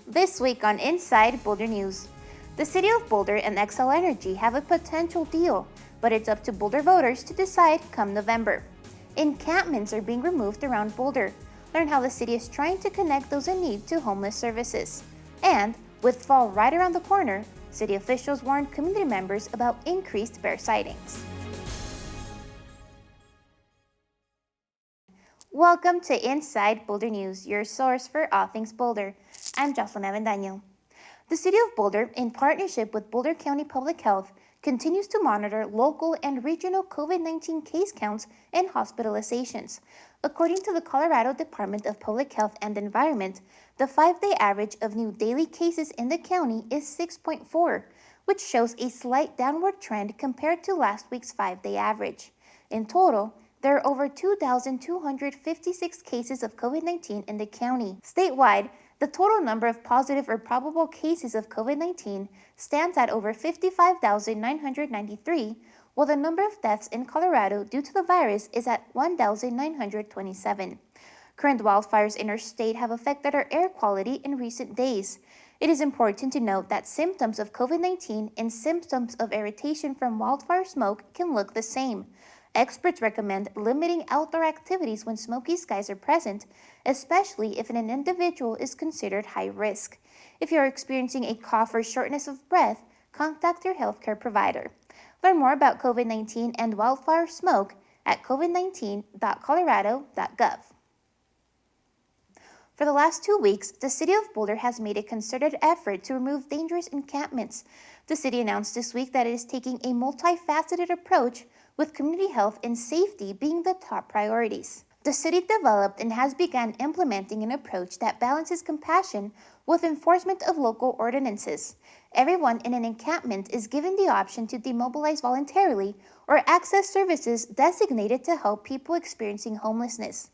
This week on Inside Boulder News, the City of Boulder and Xcel Energy have a potential deal, but it's up to Boulder voters to decide come November. Encampments are being removed around Boulder. Learn how the city is trying to connect those in need to homeless services. And with fall right around the corner, city officials warned community members about increased bear sightings. Welcome to Inside Boulder News, your source for all things Boulder. I'm Jocelyn Avendaño. The City of Boulder, in partnership with Boulder County Public Health, continues to monitor local and regional COVID-19 case counts and hospitalizations. According to the Colorado Department of Public Health and Environment, the 5-day average of new daily cases in the county is 6.4, which shows a slight downward trend compared to last week's 5-day average. In total, there are over 2,256 cases of COVID-19 in the county. Statewide, the total number of positive or probable cases of COVID-19 stands at over 55,993, while the number of deaths in Colorado due to the virus is at 1,927. Current wildfires in our state have affected our air quality in recent days. It is important to note that symptoms of COVID-19 and symptoms of irritation from wildfire smoke can look the same. Experts recommend limiting outdoor activities when smoky skies are present, especially if an individual is considered high risk. If you are experiencing a cough or shortness of breath, contact your healthcare provider. Learn more about COVID-19 and wildfire smoke at covid19.colorado.gov. For the last 2 weeks, the City of Boulder has made a concerted effort to remove dangerous encampments. The city announced this week that it is taking a multifaceted approach, with community health and safety being the top priorities. The city developed and has begun implementing an approach that balances compassion with enforcement of local ordinances. Everyone in an encampment is given the option to demobilize voluntarily or access services designated to help people experiencing homelessness.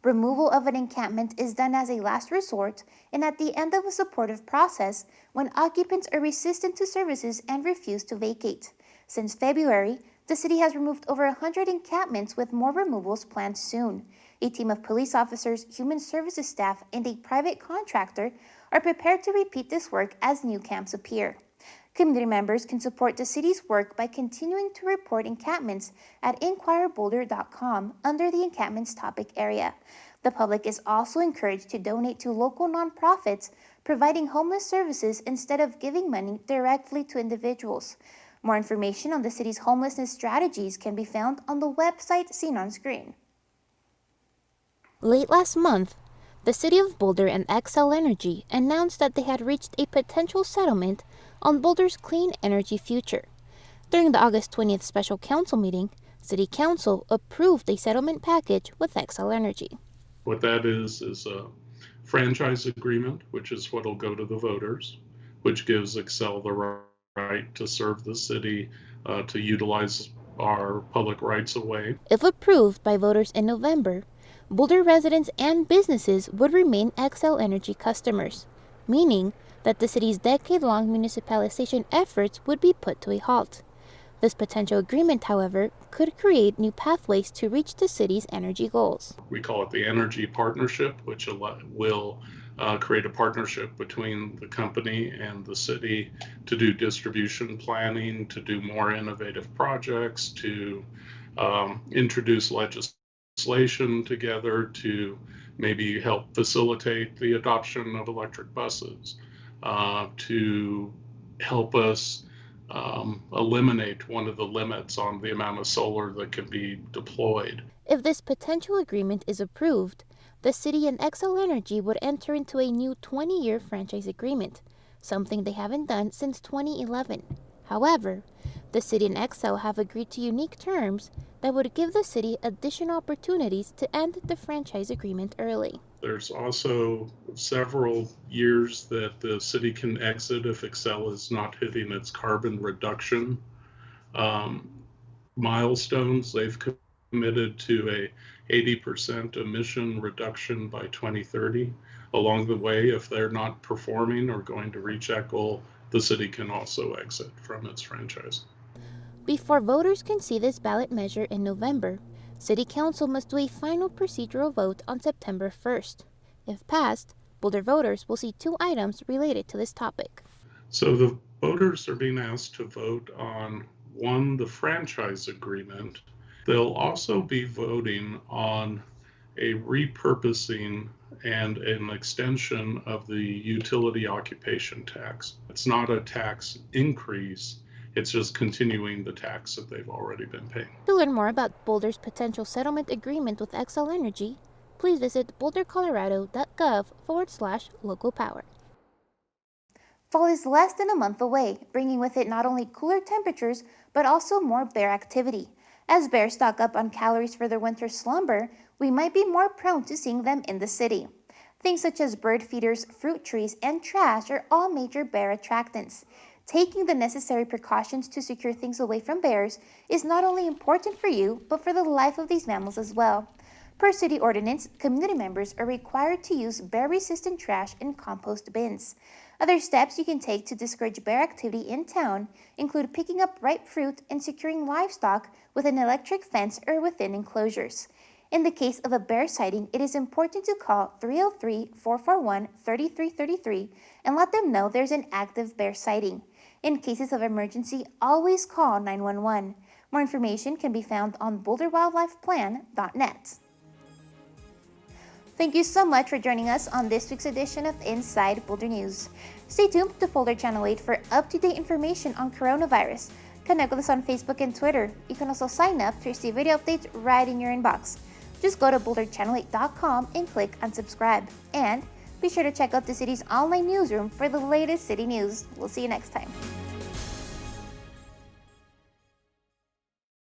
Removal of an encampment is done as a last resort and at the end of a supportive process when occupants are resistant to services and refuse to vacate. Since February, the city has removed over 100 encampments, with more removals planned soon. A team of police officers, human services staff, and a private contractor are prepared to repeat this work as new camps appear. Community members can support the city's work by continuing to report encampments at inquireboulder.com under the encampments topic area. The public is also encouraged to donate to local nonprofits providing homeless services instead of giving money directly to individuals. More information on the city's homelessness strategies can be found on the website seen on screen. Late last month, the City of Boulder and Xcel Energy announced that they had reached a potential settlement on Boulder's clean energy future. During the August 20th special council meeting, City Council approved a settlement package with Xcel Energy. What that is a franchise agreement, which is what will go to the voters, which gives Xcel the right to serve the city, to utilize our public rights of way. If approved by voters in November, Boulder residents and businesses would remain Xcel Energy customers, meaning that the city's decade-long municipalization efforts would be put to a halt. This potential agreement, however, could create new pathways to reach the city's energy goals. We call it the Energy Partnership, which will create a partnership between the company and the city to do distribution planning, to do more innovative projects, to introduce legislation together to maybe help facilitate the adoption of electric buses, to help us eliminate one of the limits on the amount of solar that can be deployed. If this potential agreement is approved, the city and Xcel Energy would enter into a new 20-year franchise agreement, something they haven't done since 2011. However, the city and Xcel have agreed to unique terms that would give the city additional opportunities to end the franchise agreement early. There's also several years that the city can exit if Xcel is not hitting its carbon reduction milestones. They've committed to a 80% emission reduction by 2030. Along the way, if they're not performing or going to reach that goal, the city can also exit from its franchise. Before voters can see this ballot measure in November, City Council must do a final procedural vote on September 1st. If passed, Boulder voters will see 2 items related to this topic. So the voters are being asked to vote on one, the franchise agreement. They'll also be voting on a repurposing and an extension of the utility occupation tax. It's not a tax increase, it's just continuing the tax that they've already been paying. To learn more about Boulder's potential settlement agreement with Xcel Energy, please visit bouldercolorado.gov/local power. Fall is less than a month away, bringing with it not only cooler temperatures, but also more bear activity. As bears stock up on calories for their winter slumber, we might be more prone to seeing them in the city. Things such as bird feeders, fruit trees, and trash are all major bear attractants. Taking the necessary precautions to secure things away from bears is not only important for you, but for the life of these mammals as well. Per city ordinance, community members are required to use bear-resistant trash in compost bins. Other steps you can take to discourage bear activity in town include picking up ripe fruit and securing livestock with an electric fence or within enclosures. In the case of a bear sighting, it is important to call 303-441-3333 and let them know there's an active bear sighting. In cases of emergency, always call 911. More information can be found on boulderwildlifeplan.net. Thank you so much for joining us on this week's edition of Inside Boulder News. Stay tuned to Boulder Channel 8 for up-to-date information on coronavirus. Connect with us on Facebook and Twitter. You can also sign up to receive video updates right in your inbox. Just go to boulderchannel8.com and click on subscribe. And be sure to check out the city's online newsroom for the latest city news. We'll see you next time.